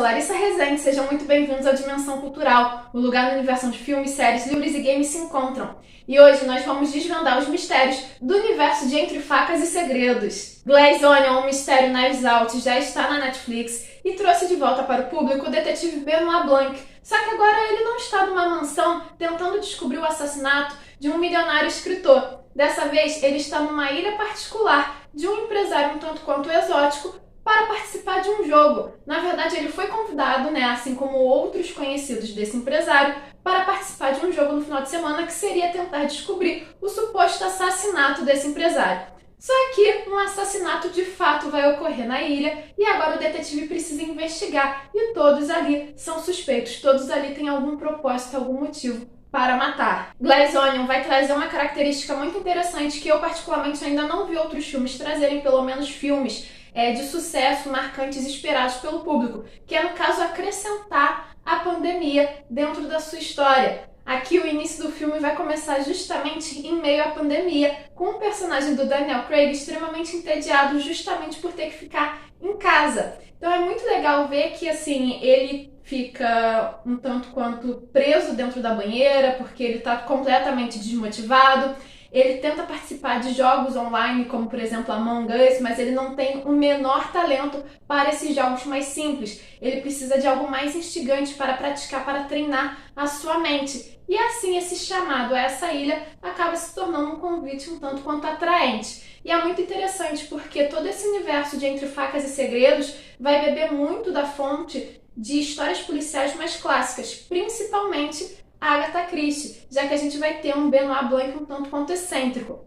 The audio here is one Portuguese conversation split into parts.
sou Larissa Rezende, sejam muito bem-vindos ao Dimensão Cultural, o lugar no universo onde filmes, séries, livros e games se encontram. E hoje nós vamos desvendar os mistérios do universo de Entre Facas e Segredos. Glass Onion, um mistério Knives Out, já está na Netflix e trouxe de volta para o público o detetive Benoit Blanc. Só que agora ele não está numa mansão tentando descobrir o assassinato de um milionário escritor. Dessa vez ele está numa ilha particular de um empresário um tanto quanto exótico para participar de um jogo. Na verdade, ele foi convidado, assim como outros conhecidos desse empresário, para participar de um jogo no final de semana que seria tentar descobrir o suposto assassinato desse empresário. Só que um assassinato de fato vai ocorrer na ilha e agora o detetive precisa investigar e todos ali são suspeitos, todos ali têm algum propósito, algum motivo para matar. Glass Onion vai trazer uma característica muito interessante que eu particularmente ainda não vi outros filmes trazerem, pelo menos filmes de sucesso, marcantes, esperados pelo público, que é, no caso, acrescentar a pandemia dentro da sua história. Aqui o início do filme vai começar justamente em meio à pandemia, com o personagem do Daniel Craig extremamente entediado justamente por ter que ficar em casa. Então é muito legal ver que ele fica um tanto quanto preso dentro da banheira, porque ele está completamente desmotivado. Ele tenta participar de jogos online, como por exemplo Among Us, mas ele não tem o menor talento para esses jogos mais simples. Ele precisa de algo mais instigante para praticar, para treinar a sua mente. E assim esse chamado a essa ilha acaba se tornando um convite um tanto quanto atraente. E é muito interessante porque todo esse universo de Entre Facas e Segredos vai beber muito da fonte de histórias policiais mais clássicas, principalmente Agatha Christie, já que a gente vai ter um Benoit Blanc um tanto quanto excêntrico.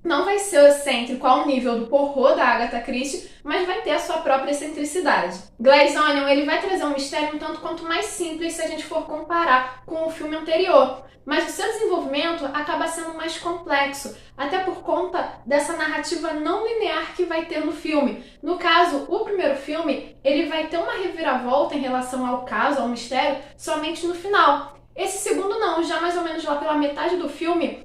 Não vai ser excêntrico ao nível do Poirot da Agatha Christie, mas vai ter a sua própria excentricidade. Glass Onion ele vai trazer um mistério um tanto quanto mais simples se a gente for comparar com o filme anterior, mas o seu desenvolvimento acaba sendo mais complexo, até por conta dessa narrativa não linear que vai ter no filme. No caso, o primeiro filme ele vai ter uma reviravolta em relação ao caso, ao mistério, somente no final. Esse segundo não, já mais ou menos lá pela metade do filme,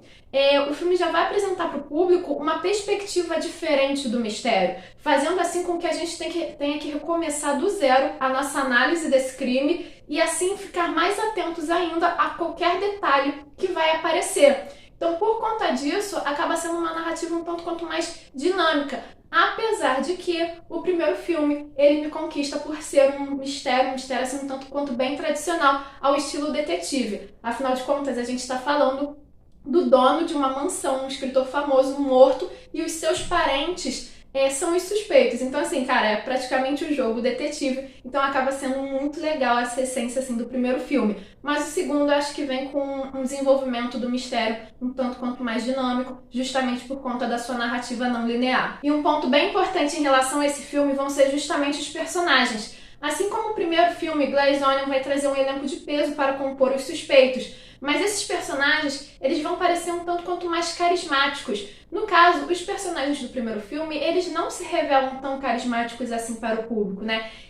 o filme já vai apresentar para o público uma perspectiva diferente do mistério, fazendo assim com que a gente tenha que recomeçar do zero a nossa análise desse crime e assim ficar mais atentos ainda a qualquer detalhe que vai aparecer. Então, por conta disso, acaba sendo uma narrativa um tanto quanto mais dinâmica, apesar de que o primeiro filme ele me conquista por ser um mistério assim um tanto quanto bem tradicional ao estilo detetive. Afinal de contas, a gente está falando do dono de uma mansão, um escritor famoso morto, e os seus parentes são os suspeitos. Então, é praticamente um jogo detetive. Então, acaba sendo muito legal essa essência, do primeiro filme. Mas o segundo, acho que vem com um desenvolvimento do mistério um tanto quanto mais dinâmico, justamente por conta da sua narrativa não linear. E um ponto bem importante em relação a esse filme vão ser justamente os personagens. Assim como o primeiro filme, Glass Onion vai trazer um elenco de peso para compor os suspeitos, mas esses personagens, eles vão parecer um tanto quanto mais carismáticos. No caso, os personagens do primeiro filme, eles não se revelam tão carismáticos assim para o público,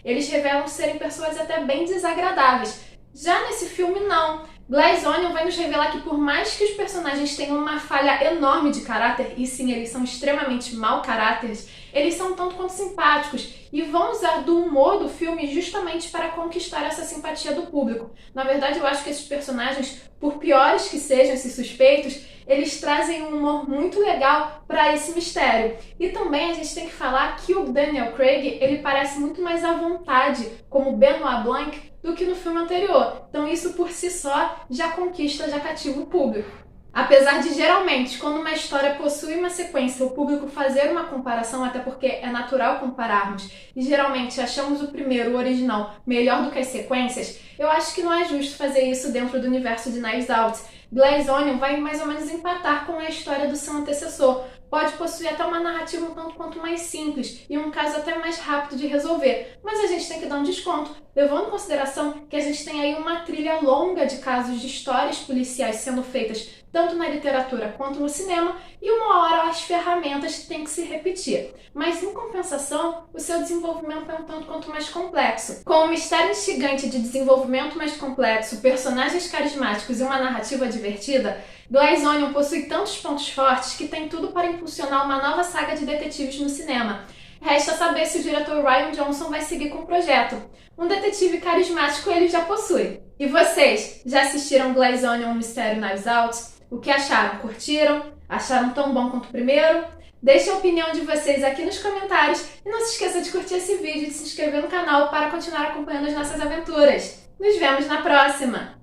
Eles revelam serem pessoas até bem desagradáveis. Já nesse filme, não. Glass Onion vai nos revelar que por mais que os personagens tenham uma falha enorme de caráter, e sim, eles são extremamente mau caráteres, eles são tanto quanto simpáticos e vão usar do humor do filme justamente para conquistar essa simpatia do público. Na verdade, eu acho que esses personagens, por piores que sejam esses suspeitos, eles trazem um humor muito legal para esse mistério. E também a gente tem que falar que o Daniel Craig, ele parece muito mais à vontade como Benoit Blanc do que no filme anterior. Então isso por si só já conquista, já cativa o público. Apesar de geralmente, quando uma história possui uma sequência, o público fazer uma comparação, até porque é natural compararmos, e geralmente achamos o primeiro, o original, melhor do que as sequências, eu acho que não é justo fazer isso dentro do universo de Knives Out. Glass Onion vai mais ou menos empatar com a história do seu antecessor. Pode possuir até uma narrativa um tanto quanto mais simples e um caso até mais rápido de resolver. Mas a gente tem que dar um desconto, levando em consideração que a gente tem aí uma trilha longa de casos de histórias policiais sendo feitas tanto na literatura quanto no cinema, e uma hora as ferramentas têm que se repetir. Mas, em compensação, o seu desenvolvimento é um tanto quanto mais complexo. Com um mistério instigante de desenvolvimento mais complexo, personagens carismáticos e uma narrativa divertida, Glass Onion possui tantos pontos fortes que tem tudo para impulsionar uma nova saga de detetives no cinema. Resta saber se o diretor Rian Johnson vai seguir com o projeto. Um detetive carismático ele já possui. E vocês, já assistiram Glass Onion, Mistério Knives Out? O que acharam? Curtiram? Acharam tão bom quanto o primeiro? Deixe a opinião de vocês aqui nos comentários e não se esqueça de curtir esse vídeo e de se inscrever no canal para continuar acompanhando as nossas aventuras. Nos vemos na próxima!